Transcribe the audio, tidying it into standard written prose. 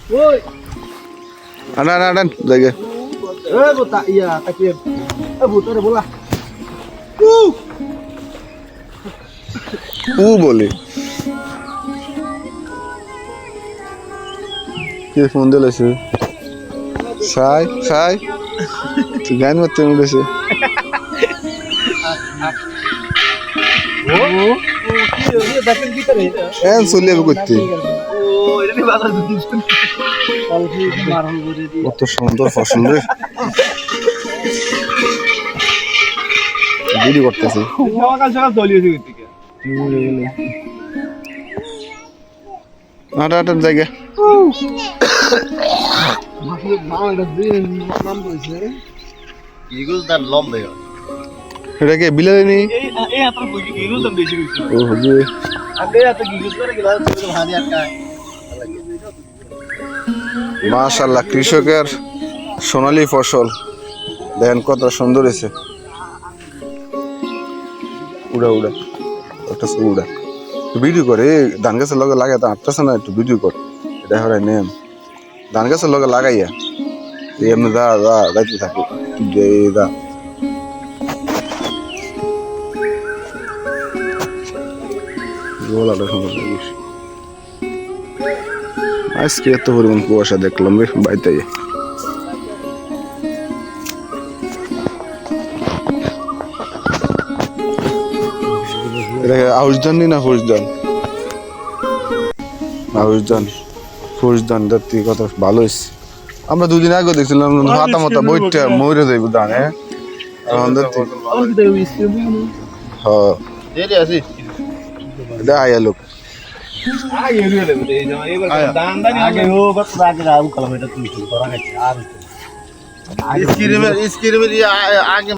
ওই আনান জায়গা এ বতা ইয়া তাকে এ ভূতরে বলা ও বলে কে ফোন দিলেছে সাই তুই গান মারতে মিলেছে ও কি দেখেন কি করে এন চলে যাবে করতে ও এটা নি বাজার দুধ কালকে মারন করে দি কত সুন্দর ফসল রে ভিডিও করতেছি সকাল সকাল দলিয়েছে থেকে আটান জায়গা মাসুদ নাম এটা দিন নাম কইছে ইগুল দান লম্বে এটা কে বিলালে নি এই এই আতর কই ইগুল দান বেশি কইছে ও হুজুর আগে এত ইগুল করে গেল তুমি ভাজি আটকায় মাশাআল্লাহ কৃষকের সোনালী ফসল দেখেন কত সুন্দর হয়েছে উড়া একটা উড়া ভিডিও করে ধান গাছের লগে লাগাই তো আটতেছে না একটু ভিডিও কর এটা হরাই নেম ধান গাছের লগে লাগাইয়া এমনি যাইতে থাকে দা গোলাটা সুন্দর লাগিস আজকে এত পরিমাণ কুয়াশা দেখলাম রে বাইতে আউশদান না ফৌজদান দেখতে কত ভালো হয়েছে আমরা দুদিন আগে দেখছিলাম হাতা মাতা বইটা মরে যাইব দানে হ্যাঁ এটা আয়া লোক আগে রিয়েলে এই যে এবার দান দান আগে ও বাত আগে রাউ কিলোমিটার তুমি করা গেছে আর স্ক্রিমের আগে